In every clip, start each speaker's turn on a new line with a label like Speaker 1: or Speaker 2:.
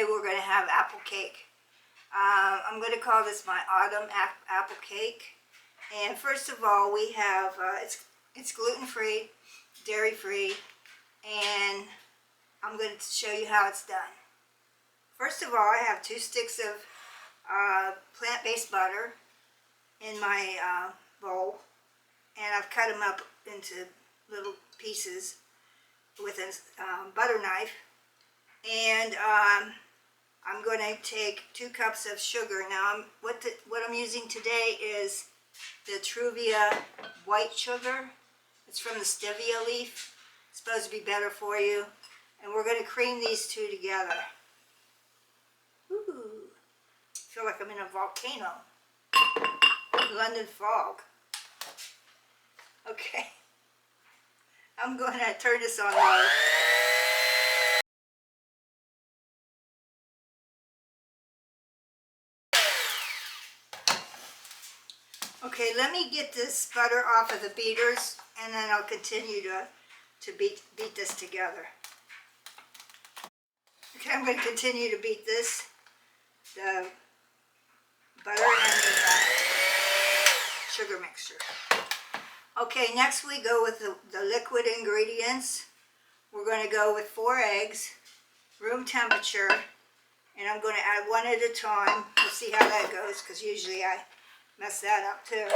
Speaker 1: Today we're going to have apple cake. I'm going to call this my autumn apple cake. And first of all, we have, it's gluten-free, dairy-free, and I'm going to show you how it's done. First of all, I have 2 sticks of plant-based butter in my bowl, and I've cut them up into little pieces with a butter knife. And I'm going to take 2 cups of sugar. Now, what I'm using today is the Truvia white sugar. It's from the stevia leaf. It's supposed to be better for you. And we're going to cream these 2 together. Ooh, I feel like I'm in a volcano. London fog. Okay. I'm going to turn this on low. Okay, let me get this butter off of the beaters, and then I'll continue to beat this together. Okay, I'm going to continue to beat this, the butter and the sugar mixture. Okay, next we go with the liquid ingredients. We're going to go with 4 eggs, room temperature, and I'm going to add 1 at a time. We'll see how that goes, because usually I mess that up too.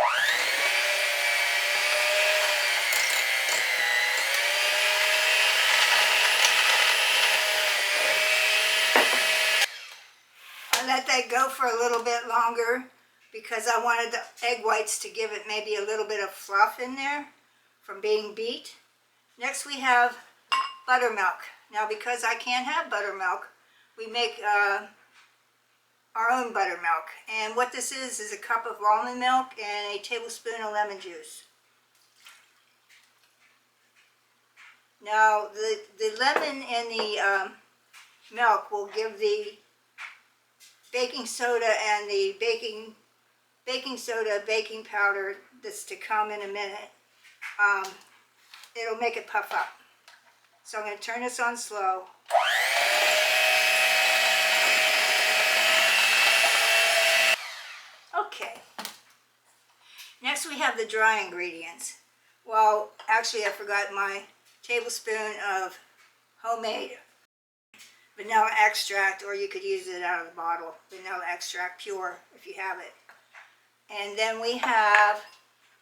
Speaker 1: I let that go for a little bit longer because I wanted the egg whites to give it maybe a little bit of fluff in there from being beat. Next we have buttermilk. Now, because I can't have buttermilk, we make our own buttermilk. And what this is a cup of almond milk and a tablespoon of lemon juice. Now, the lemon and the milk will give the baking soda and the baking powder that's to come in a minute. It'll make it puff up. So I'm going to turn this on slow. Okay. Next we have the dry ingredients. Well, actually I forgot my tablespoon of homemade vanilla extract, or you could use it out of the bottle. Vanilla extract pure if you have it. And then we have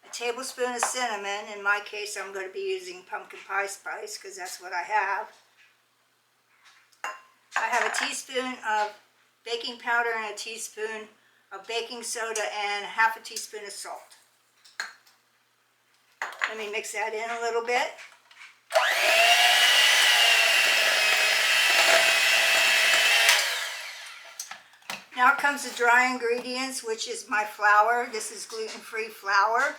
Speaker 1: a tablespoon of cinnamon. In my case, I'm going to be using pumpkin pie spice because that's what I have. I have a teaspoon of baking powder and a teaspoon of baking soda and half a teaspoon of salt. Let me mix that in a little bit. Now comes the dry ingredients, which is my flour. This is gluten-free flour.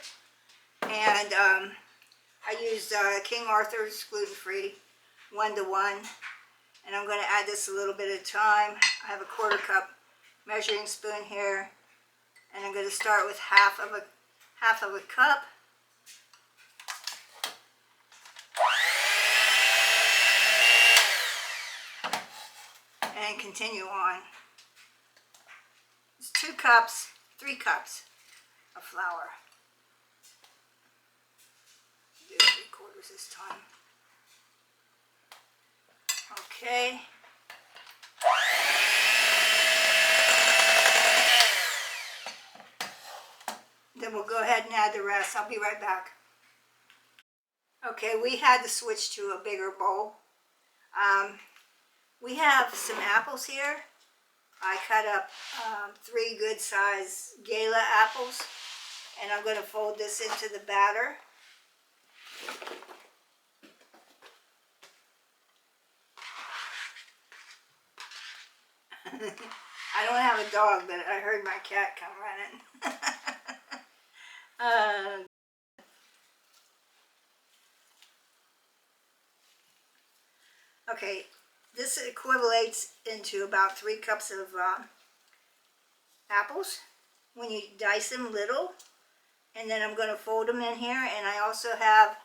Speaker 1: And I used King Arthur's gluten-free 1-to-1. And I'm going to add this a little bit at a time. I have a 1/4 cup measuring spoon here. And I'm going to start with half of a cup. And continue on. It's 3 cups of flour. Do 3/4 this time. Okay. Then we'll go ahead and add the rest. I'll be right back. Okay, we had to switch to a bigger bowl. We have some apples here. I cut up 3 good size gala apples, and I'm going to fold this into the batter. I don't have a dog, but I heard my cat come running. Okay, this equivalates into about 3 cups of apples when you dice them little. And then I'm going to fold them in here. And I also have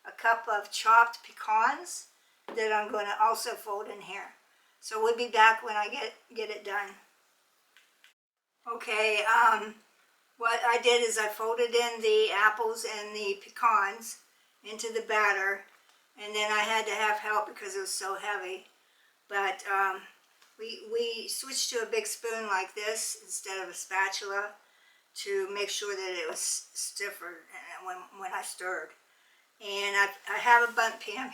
Speaker 1: a cup of chopped pecans that I'm going to also fold in here. So we'll be back when I get it done. Okay, what I did is I folded in the apples and the pecans into the batter, and then I had to have help because it was so heavy. But we switched to a big spoon like this instead of a spatula to make sure that it was stiffer when I stirred. And I have a bundt pan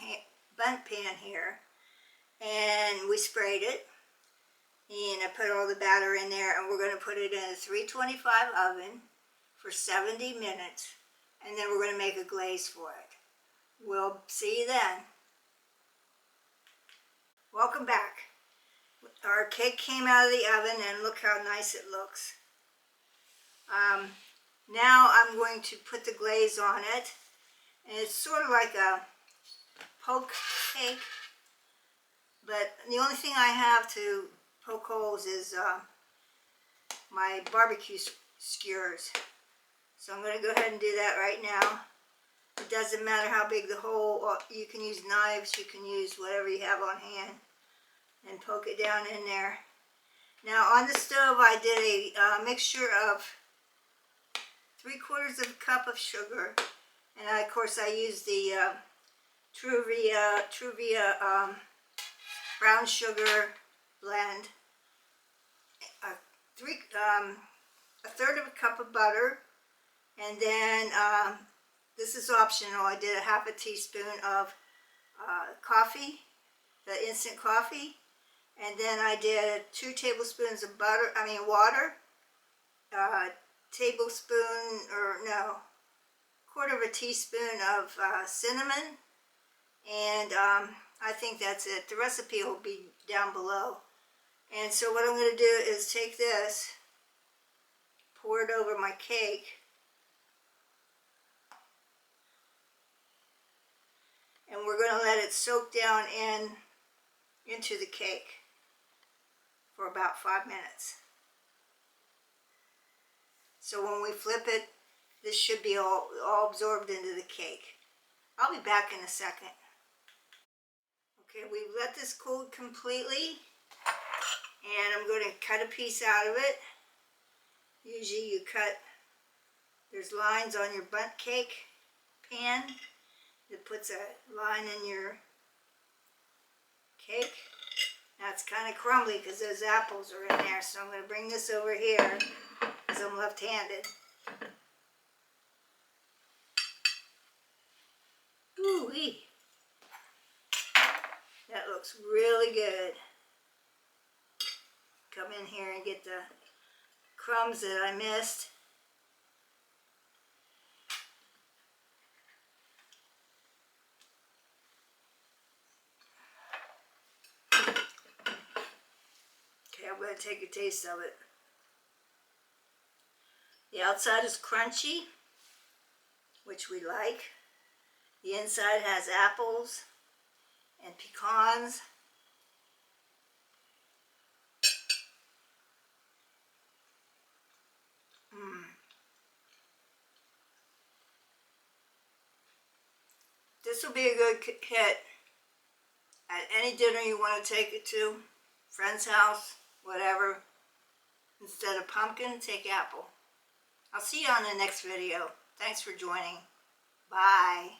Speaker 1: here, and we sprayed it. And I put all the batter in there, and we're going to put it in a 325 oven for 70 minutes, and then we're going to make a glaze for it. We'll see you then. Welcome back. Our cake came out of the oven, and look how nice it looks. Now I'm going to put the glaze on it, and it's sort of like a poke cake, but the only thing I have to poke holes is my barbecue skewers. So I'm going to go ahead and do that right now. It doesn't matter how big the hole, you can use knives, you can use whatever you have on hand, and poke it down in there. Now on the stove I did a mixture of 3/4 of a cup of sugar, and of course I used the Truvia brown sugar blend, a third of a cup of butter, and then this is optional. I did a half a teaspoon of coffee, the instant coffee, and then I did 2 tablespoons of water, quarter of a teaspoon of cinnamon, and I think that's it. The recipe will be down below. And so what I'm going to do is take this, pour it over my cake, and we're going to let it soak down into the cake for about 5 minutes. So when we flip it, this should be all absorbed into the cake. I'll be back in a second. Okay, we've let this cool completely, and I'm going to cut a piece out of it. Usually you there's lines on your bundt cake pan that puts a line in your cake. Now it's kind of crumbly because those apples are in there, so I'm going to bring this over here because I'm left-handed. Ooh-wee. That looks really good. Come in here and get the crumbs that I missed. Okay, I'm going to take a taste of it. The outside is crunchy, which we like. The inside has apples and pecans. This will be a good hit at any dinner you want to take it to, friend's house, whatever. Instead of pumpkin, take apple. I'll see you on the next video. Thanks for joining. Bye.